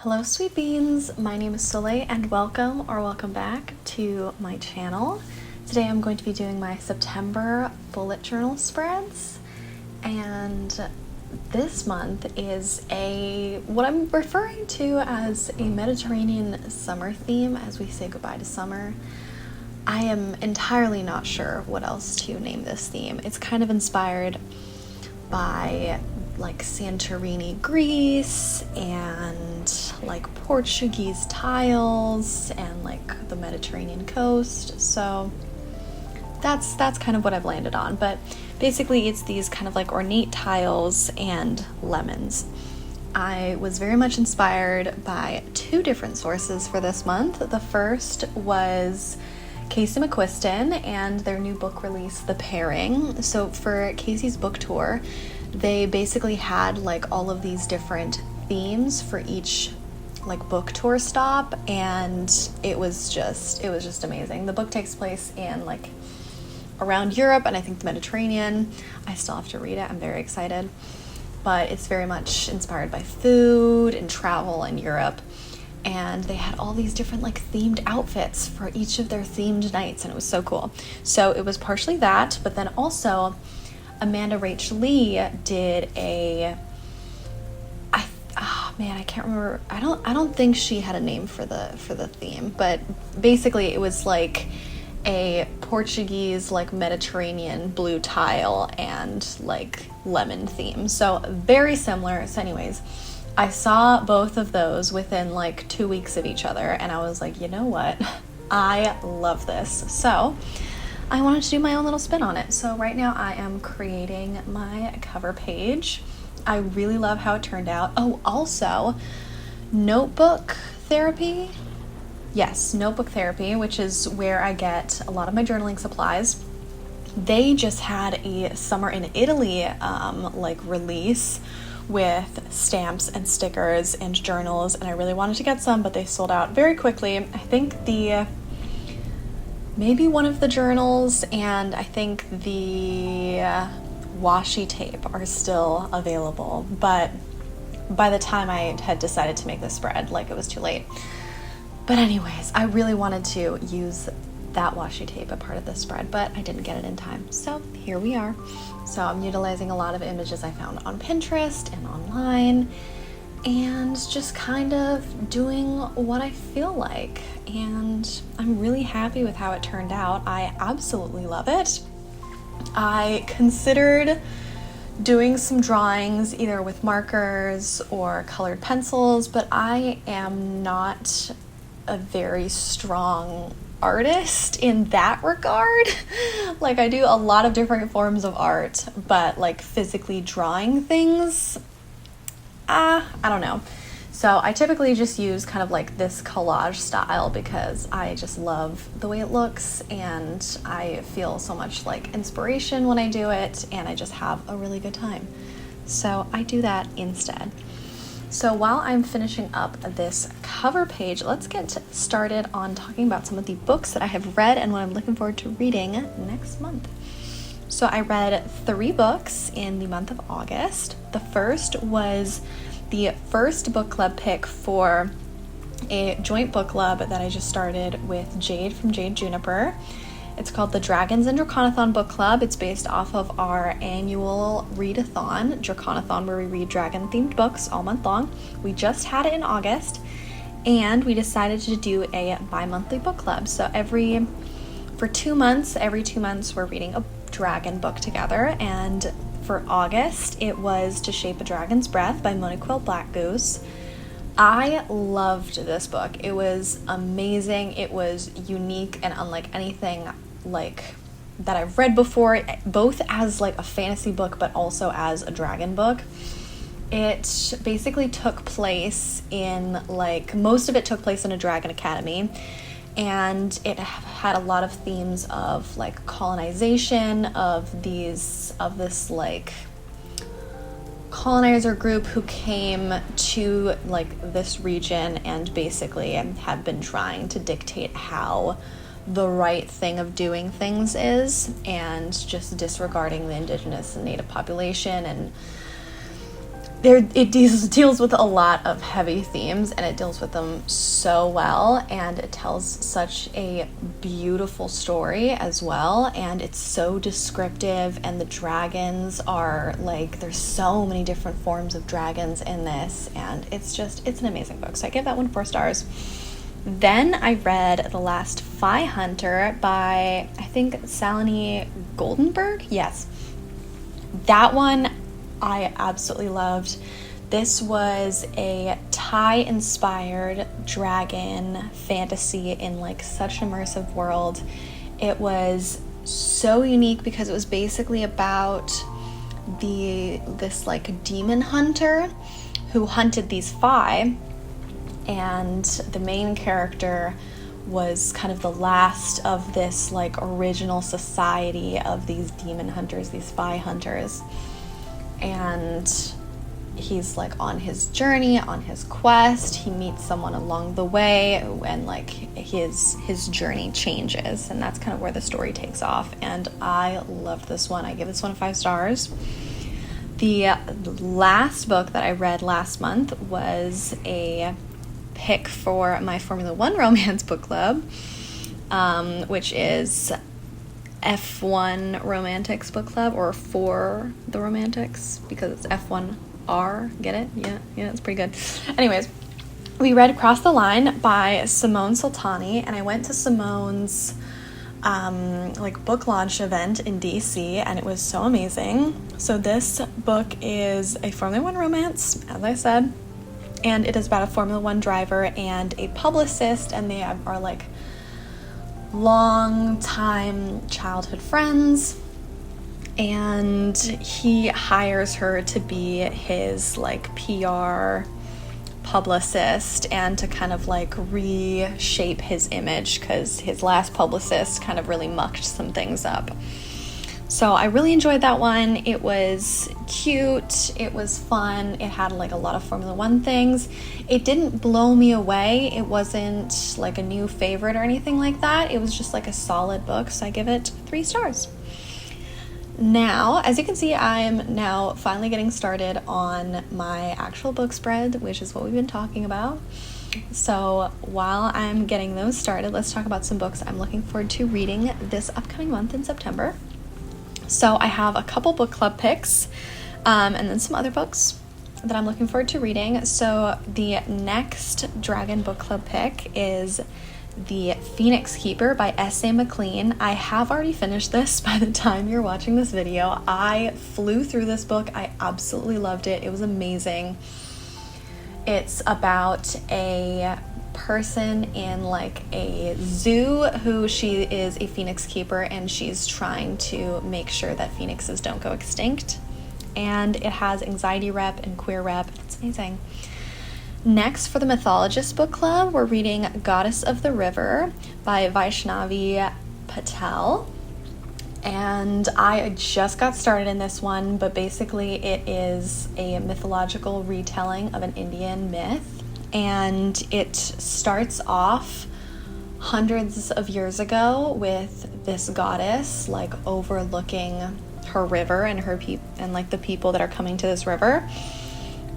Hello sweet beans, my name is Soleil and welcome back to my channel. Today I'm going to be doing my September bullet journal spreads, and this month is what I'm referring to as a Mediterranean summer theme as we say goodbye to summer. I am entirely not sure what else to name this theme. It's kind of inspired by like Santorini, Greece, and like Portuguese tiles and like the Mediterranean coast. So that's kind of what I've landed on. But basically it's these kind of like ornate tiles and lemons. I was very much inspired by two different sources for this month. The first was Casey McQuiston and their new book release, The Pairing. So for Casey's book tour, they basically had like all of these different themes for each like book tour stop, and it was just amazing. The book takes place in like around Europe and I think the Mediterranean. I still have to read it. I'm very excited, but it's very much inspired by food and travel in Europe. And they had all these different like themed outfits for each of their themed nights, and it was so cool. So it was partially that, but then also Amanda Rach Lee did I can't remember. I don't think she had a name for the theme, but basically it was like a Portuguese like Mediterranean blue tile and like lemon theme. So very similar. So anyways, I saw both of those within like 2 weeks of each other, and I was like, you know what? I love this. So I wanted to do my own little spin on it. So right now I am creating my cover page. I really love how it turned out. Oh, also, notebook therapy. Yes, notebook therapy, which is where I get a lot of my journaling supplies. They just had a summer in Italy like release with stamps and stickers and journals, and I really wanted to get some, but they sold out very quickly. I think maybe one of the journals and I think the washi tape are still available, but by the time I had decided to make this spread, like it was too late. But anyways, I really wanted to use that washi tape a part of the spread, but I didn't get it in time. So here we are. So I'm utilizing a lot of images I found on Pinterest and online, and just kind of doing what I feel like. And I'm really happy with how it turned out. I absolutely love it. I considered doing some drawings either with markers or colored pencils, but I am not a very strong artist in that regard. Like I do a lot of different forms of art, but like physically drawing things, I don't know. So I typically just use kind of like this collage style because I just love the way it looks, and I feel so much like inspiration when I do it, and I just have a really good time. So I do that instead. So while I'm finishing up this cover page, let's get started on talking about some of the books that I have read and what I'm looking forward to reading next month. So I read 3 books in the month of August. The first was the first book club pick for a joint book club that I just started with Jade from Jade Juniper. It's called the Dragons and Draconathon Book Club. It's based off of our annual readathon, Draconathon, where we read dragon-themed books all month long. We just had it in August, and we decided to do a bi-monthly book club. So every 2 months, we're reading a dragon book together, and for August, it was To Shape a Dragon's Breath by Monique Blackgoose. I loved this book. It was amazing. It was unique and unlike anything like that I've read before, both as like a fantasy book but also as a dragon book. It basically took place in most of it took place in a dragon academy, and it had a lot of themes of like colonization of this like colonizer group who came to like this region and basically have been trying to dictate how the right thing of doing things is, and just disregarding the indigenous and native population. And deals with a lot of heavy themes, and it deals with them so well, and it tells such a beautiful story as well, and it's so descriptive, and the dragons are like, there's so many different forms of dragons in this, and it's an amazing book. So I give that one 4 stars. Then I read The Last Phi Hunter by, I think, Saloni Goldenberg. Yes. That one I absolutely loved. This was a Thai-inspired dragon fantasy in like such an immersive world. It was so unique because it was basically about this like demon hunter who hunted these Phi, and the main character was kind of the last of this like original society of these demon hunters, these Phi hunters. And he's like on his journey, on his quest. He meets someone along the way, and like his journey changes, and that's kind of where the story takes off. And I loved this one. I give this one 5 stars. The last book that I read last month was a pick for my Formula One romance book club, which is F1 Romantics book club, or For the Romantics, because it's F1R. Get it? Yeah, it's pretty good. Anyways, we read Across the Line by Simone Sultani, and I went to Simone's like book launch event in DC, and it was so amazing. So this book is a Formula One romance, as I said, and it is about a Formula One driver and a publicist, and they are like long time childhood friends, and he hires her to be his like PR publicist and to kind of like reshape his image, because his last publicist kind of really mucked some things up. So I really enjoyed that one. It was cute, it was fun, it had like a lot of Formula One things. It didn't blow me away. It wasn't like a new favorite or anything like that. It was just like a solid book, so I give it 3 stars. Now, as you can see, I'm now finally getting started on my actual book spread, which is what we've been talking about. So while I'm getting those started, let's talk about some books I'm looking forward to reading this upcoming month in September. So I have a couple book club picks, and then some other books that I'm looking forward to reading. So the next Dragon book club pick is The Phoenix Keeper by S.A. McLean. I have already finished this by the time you're watching this video. I flew through this book. I absolutely loved it. It was amazing. It's about a person in like a zoo who she is a phoenix keeper, and she's trying to make sure that phoenixes don't go extinct. And it has anxiety rep and queer rep. It's amazing. Next, for the Mythologists book club, we're reading Goddess of the River by Vaishnavi Patel. And I just got started in this one, but basically it is a mythological retelling of an Indian myth. And it starts off hundreds of years ago with this goddess like overlooking her river and her and like the people that are coming to this river.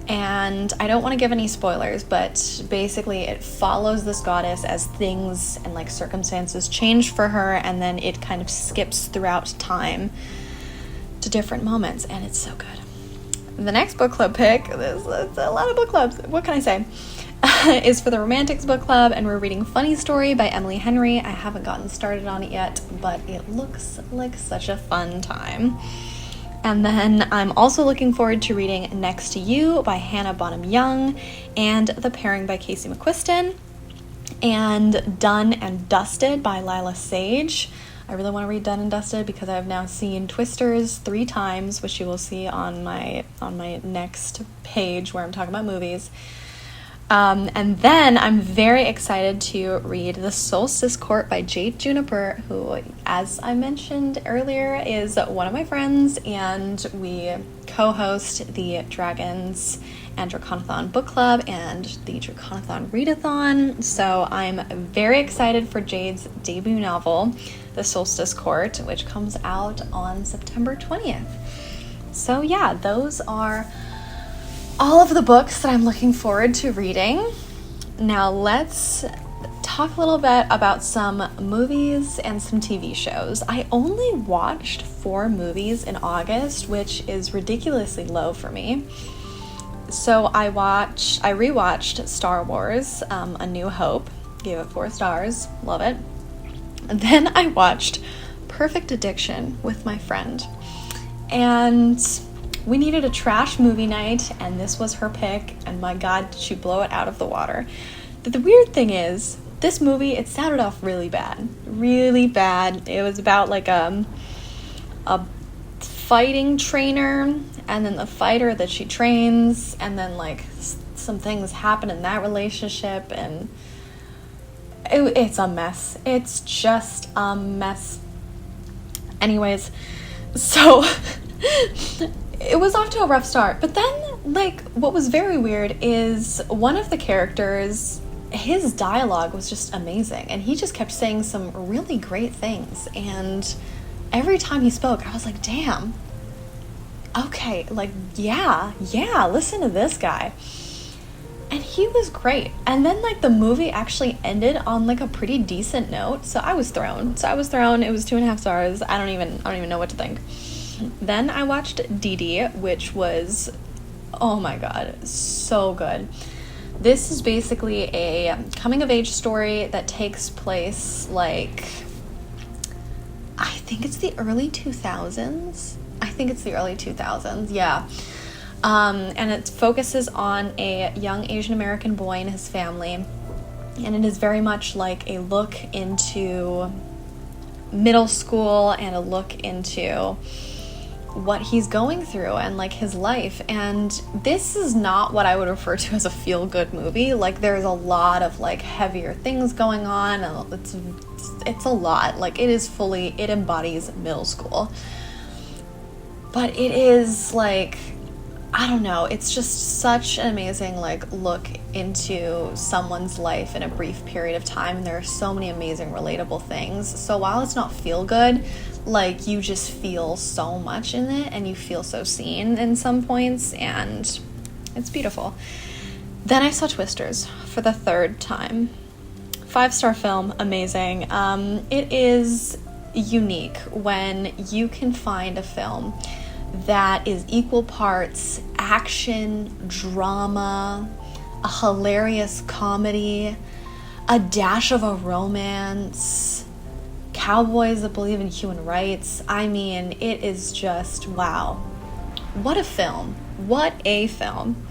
And I don't want to give any spoilers, but basically it follows this goddess as things and like circumstances change for her, and then it kind of skips throughout time to different moments, and it's so good. The next book club pick, there's a lot of book clubs, what can I say, is for the Romantics book club, and we're reading Funny Story by Emily Henry. I haven't gotten started on it yet, but it looks like such a fun time. And then I'm also looking forward to reading Next to You by Hannah Bonham Young, and The Pairing by Casey McQuiston, and Done and Dusted by Lila Sage. I really want to read Done and Dusted because I've now seen Twisters 3 times, which you will see on my next page where I'm talking about movies. And then I'm very excited to read The Solstice Court by Jade Juniper, who, as I mentioned earlier, is one of my friends, and we co-host the Dragons and Draconathon book club and the Draconathon readathon. So I'm very excited for Jade's debut novel, The Solstice Court, which comes out on September 20th. So yeah, those are all of the books that I'm looking forward to reading. Now let's talk a little bit about some movies and some TV shows. I only watched 4 movies in August, which is ridiculously low for me. So I rewatched Star Wars, A New Hope, gave it 4 stars, love it. And then I watched Perfect Addiction with my friend, and we needed a trash movie night, and this was her pick, and my God, did she blow it out of the water. But the weird thing is, this movie, it started off really bad. Really bad. It was about like a fighting trainer, and then the fighter that she trains, and then like some things happen in that relationship, and it's a mess. It's just a mess. Anyways, so it was off to a rough start, but then, like, what was very weird is one of the characters, his dialogue was just amazing, and he just kept saying some really great things, and every time he spoke, I was like, damn, okay, like, yeah, listen to this guy. And he was great. And then, like, the movie actually ended on like a pretty decent note, so I was thrown. It was 2.5 stars. I don't even know what to think. Then I watched Dee Dee, which was, oh my God, so good. This is basically a coming-of-age story that takes place, like, I think it's the early 2000s. Yeah. And it focuses on a young Asian American boy and his family, and it is very much like a look into middle school and a look into what he's going through and like his life. And this is not what I would refer to as a feel-good movie. Like, there's a lot of like heavier things going on, and it's a lot. Like, it embodies middle school, but it is like, I don't know, it's just such an amazing like look into someone's life in a brief period of time, and there are so many amazing relatable things. So while it's not feel good, like, you just feel so much in it, and you feel so seen in some points, and it's beautiful. Then I saw Twisters for the 3rd time. 5-star film, amazing. It is unique when you can find a film that is equal parts action, drama, a hilarious comedy, a dash of a romance, cowboys that believe in human rights. I mean, it is just, wow. What a film. What a film.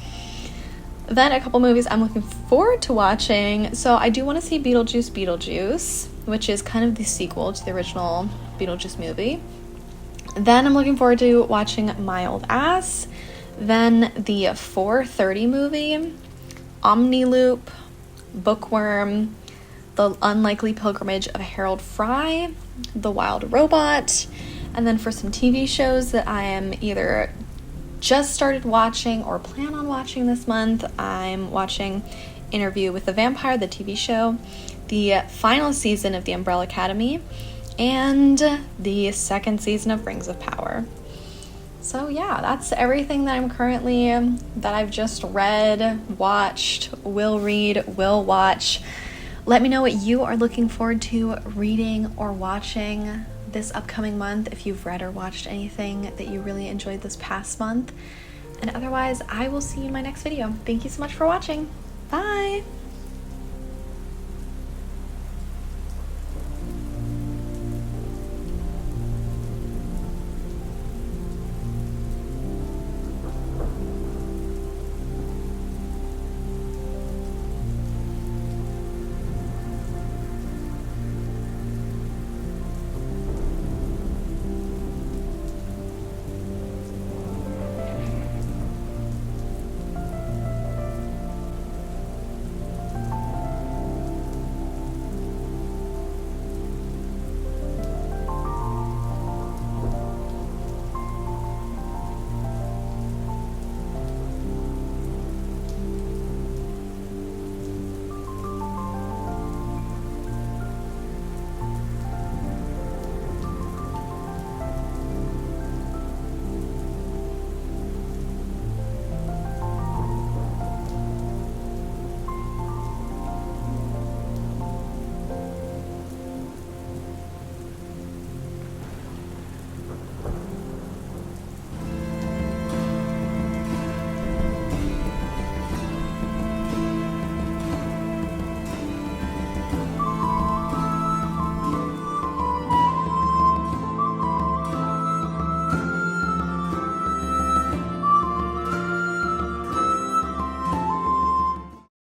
Then a couple movies I'm looking forward to watching. So I do want to see Beetlejuice, which is kind of the sequel to the original Beetlejuice movie. Then I'm looking forward to watching My Old Ass. Then the 4:30 movie, Omniloop, Bookworm, The Unlikely Pilgrimage of Harold Fry, The Wild Robot. And then for some TV shows that I am either just started watching or plan on watching this month, I'm watching Interview with the Vampire, the TV show, the final season of The Umbrella Academy, and the 2nd season of Rings of Power. So yeah, that's everything that I've just read, watched, will read, will watch. Let me know what you are looking forward to reading or watching this upcoming month, if you've read or watched anything that you really enjoyed this past month. And otherwise, I will see you in my next video. Thank you so much for watching. Bye!